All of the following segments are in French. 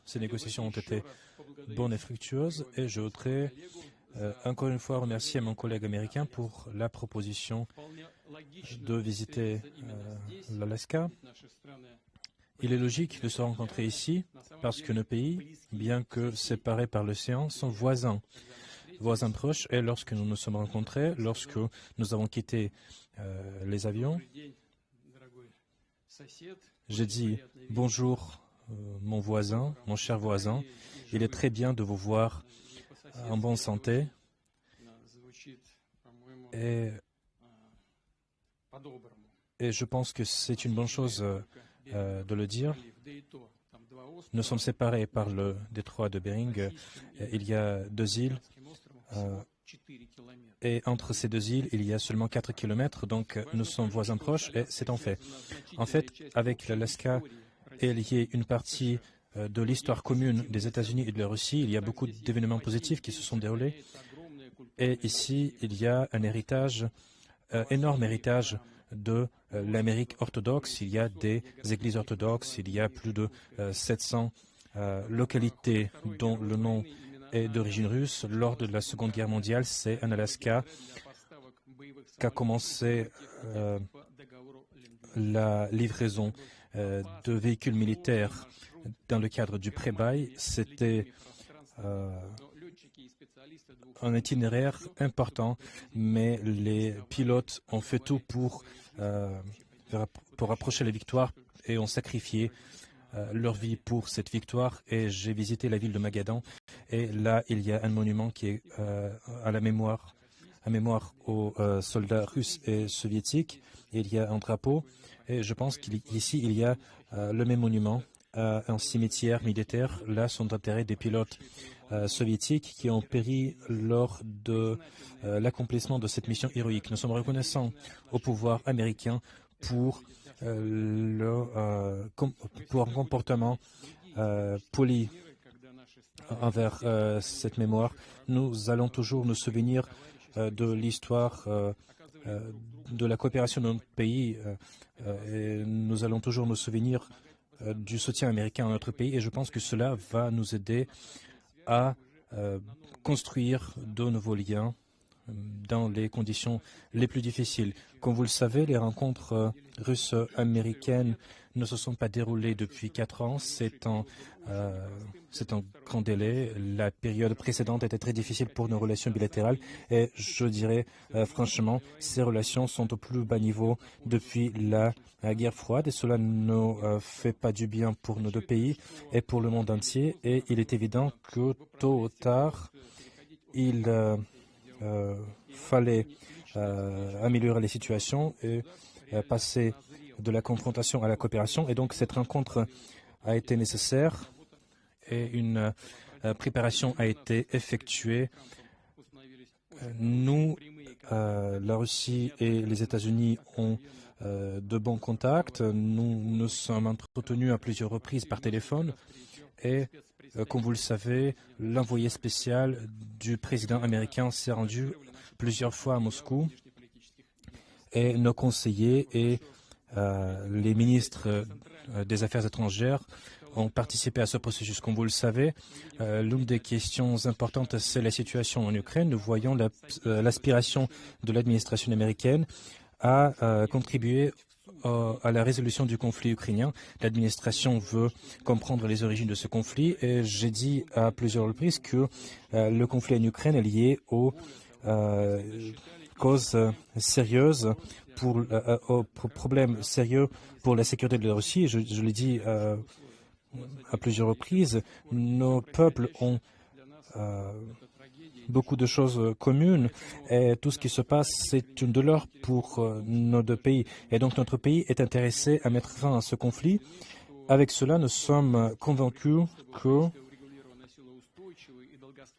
Ces négociations ont été bonnes et fructueuses et je voudrais encore une fois remercier mon collègue américain pour la proposition de visiter l'Alaska. Il est logique de se rencontrer ici parce que nos pays, bien que séparés par l'océan, sont voisins proches. Et lorsque nous nous sommes rencontrés, lorsque nous avons quitté les avions, j'ai dit « Bonjour, mon voisin, mon cher voisin, il est très bien de vous voir en bonne santé. » Et je pense que c'est une bonne chose de le dire. Nous sommes séparés par le détroit de Bering. Il y a 2 îles. Et entre ces 2 îles, il y a seulement 4 kilomètres, donc nous sommes voisins proches et c'est un fait. En fait, avec l'Alaska est liée une partie de l'histoire commune des États-Unis et de la Russie. Il y a beaucoup d'événements positifs qui se sont déroulés. Et ici, il y a un héritage, énorme héritage de l'Amérique orthodoxe. Il y a des églises orthodoxes, il y a plus de 700 localités dont le nom est d'origine russe. Lors de la Seconde Guerre mondiale, c'est en Alaska qu'a commencé la livraison de véhicules militaires dans le cadre du pré-bail. C'était un itinéraire important, mais les pilotes ont fait tout pour approcher la victoire et ont sacrifié leur vie pour cette victoire. Et j'ai visité la ville de Magadan et là, il y a un monument qui est à mémoire aux soldats russes et soviétiques. Et il y a un drapeau et je pense qu'ici, il y a le même monument, un cimetière militaire. Là sont enterrés des pilotes soviétiques qui ont péri lors de l'accomplissement de cette mission héroïque. Nous sommes reconnaissants au pouvoir américain pour un comportement poli envers cette mémoire. Nous allons toujours nous souvenir de l'histoire de la coopération de notre pays et nous allons toujours nous souvenir du soutien américain à notre pays et je pense que cela va nous aider à construire de nouveaux liens dans les conditions les plus difficiles. Comme vous le savez, les rencontres russes-américaines ne se sont pas déroulées depuis 4 ans. C'est un grand délai. La période précédente était très difficile pour nos relations bilatérales et je dirais franchement, ces relations sont au plus bas niveau depuis la guerre froide et cela ne fait pas du bien pour nos 2 pays et pour le monde entier. Et il est évident que tôt ou tard, il fallait améliorer les situations et passer de la confrontation à la coopération. Et donc, cette rencontre a été nécessaire et une préparation a été effectuée. Nous, la Russie et les États-Unis ont de bons contacts. Nous nous sommes entretenus à plusieurs reprises par téléphone et comme vous le savez, l'envoyé spécial du président américain s'est rendu plusieurs fois à Moscou et nos conseillers et les ministres des Affaires étrangères ont participé à ce processus. Comme vous le savez, l'une des questions importantes, c'est la situation en Ukraine. Nous voyons l'aspiration de l'administration américaine à contribuer à la résolution du conflit ukrainien. L'administration veut comprendre les origines de ce conflit et j'ai dit à plusieurs reprises que le conflit en Ukraine est lié aux causes sérieuses, aux problèmes sérieux pour la sécurité de la Russie. Je l'ai dit à plusieurs reprises, nos peuples ont beaucoup de choses communes et tout ce qui se passe, c'est une douleur pour nos 2 pays. Et donc notre pays est intéressé à mettre fin à ce conflit. Avec cela, nous sommes convaincus que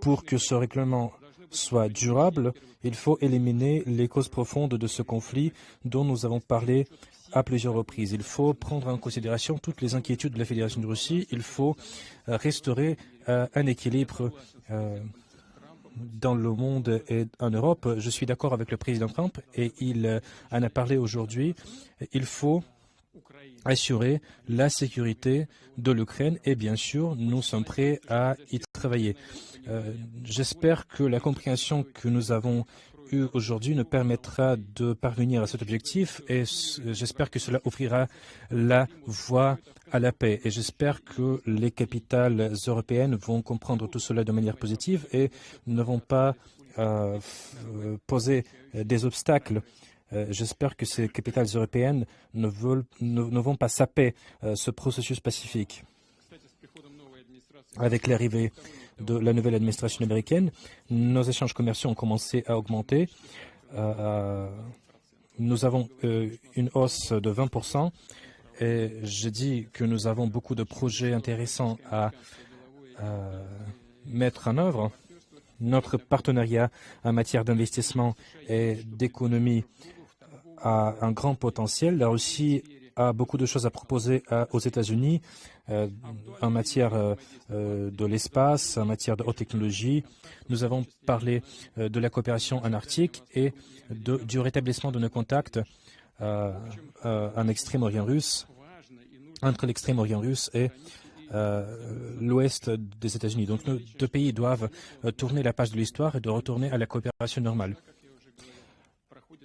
pour que ce règlement soit durable, il faut éliminer les causes profondes de ce conflit dont nous avons parlé à plusieurs reprises. Il faut prendre en considération toutes les inquiétudes de la Fédération de Russie. Il faut restaurer un équilibre dans le monde et en Europe. Je suis d'accord avec le président Trump et il en a parlé aujourd'hui. Il faut assurer la sécurité de l'Ukraine et bien sûr, nous sommes prêts à y travailler. J'espère que la compréhension que nous avons eue aujourd'hui nous permettra de parvenir à cet objectif et j'espère que cela offrira la voie à la paix. Et j'espère que les capitales européennes vont comprendre tout cela de manière positive et ne vont pas poser des obstacles. J'espère que ces capitales européennes ne vont pas saper ce processus pacifique. Avec l'arrivée de la nouvelle administration américaine, nos échanges commerciaux ont commencé à augmenter. Nous avons une hausse de 20% et je dis que nous avons beaucoup de projets intéressants à mettre en œuvre. Notre partenariat en matière d'investissement et d'économie a un grand potentiel. La Russie a beaucoup de choses à proposer aux États-Unis en matière de l'espace, en matière de haute technologie. Nous avons parlé de la coopération en Arctique et du rétablissement de nos contacts en Extrême-Orient russe, entre l'Extrême-Orient russe et l'ouest des États-Unis. Donc nos deux pays doivent tourner la page de l'histoire et de retourner à la coopération normale.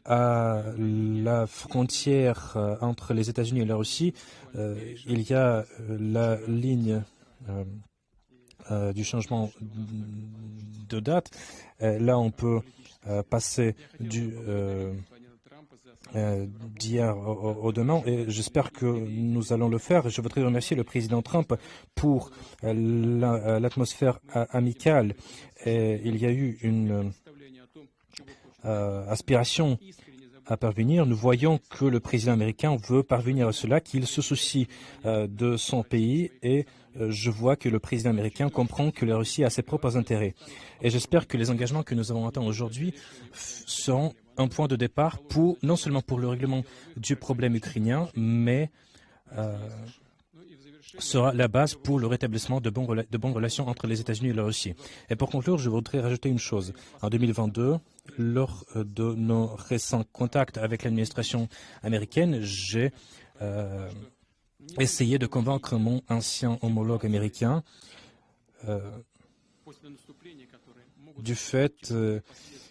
À la frontière entre les États-Unis et la Russie, il y a la ligne du changement de date. Là, on peut passer d'hier au demain et j'espère que nous allons le faire. Et je voudrais remercier le président Trump pour l'atmosphère amicale. Et il y a eu une aspiration à parvenir. Nous voyons que le président américain veut parvenir à cela, qu'il se soucie de son pays et je vois que le président américain comprend que la Russie a ses propres intérêts. Et j'espère que les engagements que nous avons atteints aujourd'hui seront un point de départ non seulement pour le règlement du problème ukrainien, mais sera la base pour le rétablissement de bonnes relations entre les États-Unis et la Russie. Et pour conclure, je voudrais rajouter une chose. En 2022, lors de nos récents contacts avec l'administration américaine, j'ai essayé de convaincre mon ancien homologue américain du fait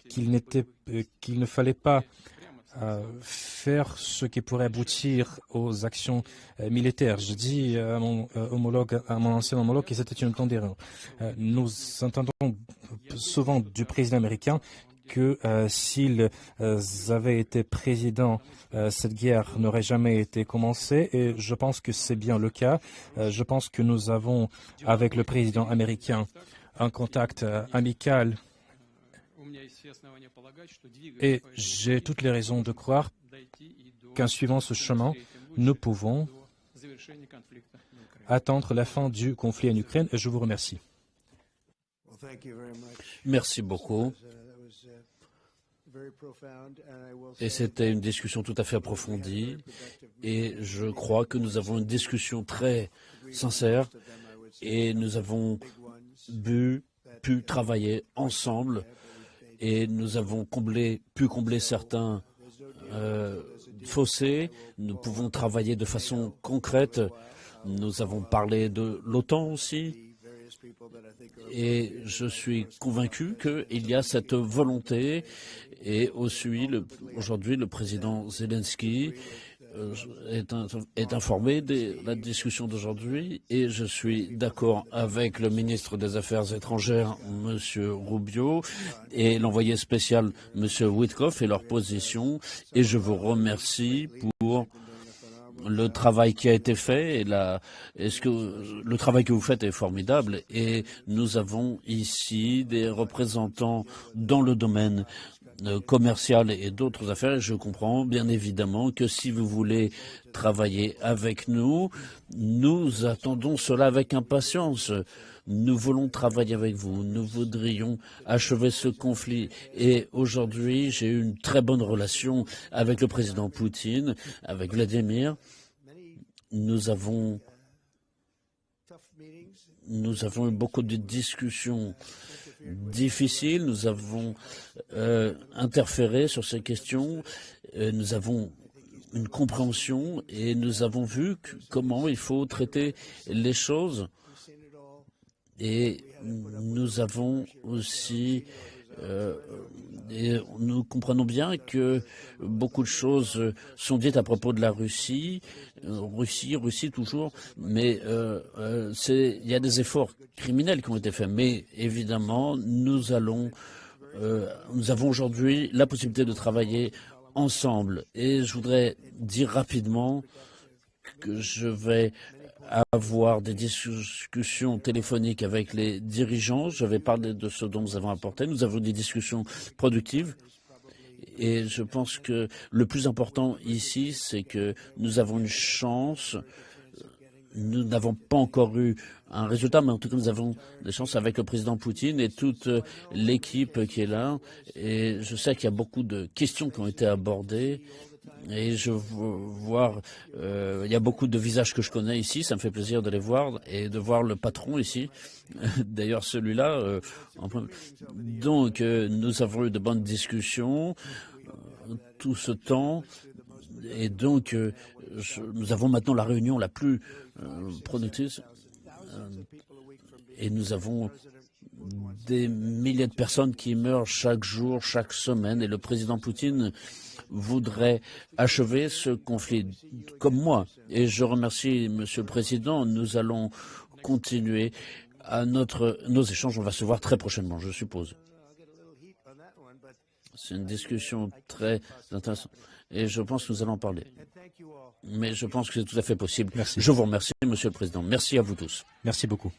qu'il ne fallait pas faire ce qui pourrait aboutir aux actions militaires. Je dis à mon ancien homologue que c'était une grande erreur. Nous entendons souvent du président américain que s'ils avaient été présidents, cette guerre n'aurait jamais été commencée et je pense que c'est bien le cas. Je pense que nous avons, avec le président américain, un contact amical et j'ai toutes les raisons de croire qu'en suivant ce chemin, nous pouvons attendre la fin du conflit en Ukraine et je vous remercie. Merci beaucoup. Et c'était une discussion tout à fait approfondie et je crois que nous avons une discussion très sincère et nous avons pu travailler ensemble et nous avons pu combler certains fossés. Nous pouvons travailler de façon concrète. Nous avons parlé de l'OTAN aussi. Et je suis convaincu qu'il y a cette volonté. Et aujourd'hui, le président Zelensky est informé de la discussion d'aujourd'hui et je suis d'accord avec le ministre des Affaires étrangères, M. Rubio, et l'envoyé spécial, M. Witkoff, et leur position. Et je vous remercie pour le travail qui a été fait. Le travail que vous faites est formidable. Et nous avons ici des représentants dans le domaine commercial et d'autres affaires. Et je comprends bien évidemment que si vous voulez travailler avec nous, nous attendons cela avec impatience. Nous voulons travailler avec vous. Nous voudrions achever ce conflit. Et aujourd'hui, j'ai eu une très bonne relation avec le président Poutine, avec Vladimir. Nous avons eu beaucoup de discussions difficiles. Nous avons interféré sur ces questions. Nous avons une compréhension et nous avons vu comment il faut traiter les choses. Et nous avons aussi et nous comprenons bien que beaucoup de choses sont dites à propos de la Russie, Russie toujours, mais il y a des efforts criminels qui ont été faits. Mais évidemment, nous avons aujourd'hui la possibilité de travailler ensemble. Et je voudrais dire rapidement que je vais avoir des discussions téléphoniques avec les dirigeants. Je vais parler de ce dont nous avons apporté. Nous avons des discussions productives. Et je pense que le plus important ici, c'est que nous avons une chance. Nous n'avons pas encore eu un résultat, mais en tout cas, nous avons des chances avec le président Poutine et toute l'équipe qui est là. Et je sais qu'il y a beaucoup de questions qui ont été abordées. Et je vois, il y a beaucoup de visages que je connais ici, ça me fait plaisir de les voir et de voir le patron ici, d'ailleurs celui-là. Donc nous avons eu de bonnes discussions tout ce temps et donc nous avons maintenant la réunion la plus productive et nous avons des milliers de personnes qui meurent chaque jour, chaque semaine et le président Poutine voudrait achever ce conflit, comme moi. Et je remercie Monsieur le Président. Nous allons continuer à nos échanges. On va se voir très prochainement, je suppose. C'est une discussion très intéressante. Et je pense que nous allons en parler. Mais je pense que c'est tout à fait possible. Merci. Je vous remercie, Monsieur le Président. Merci à vous tous. Merci beaucoup.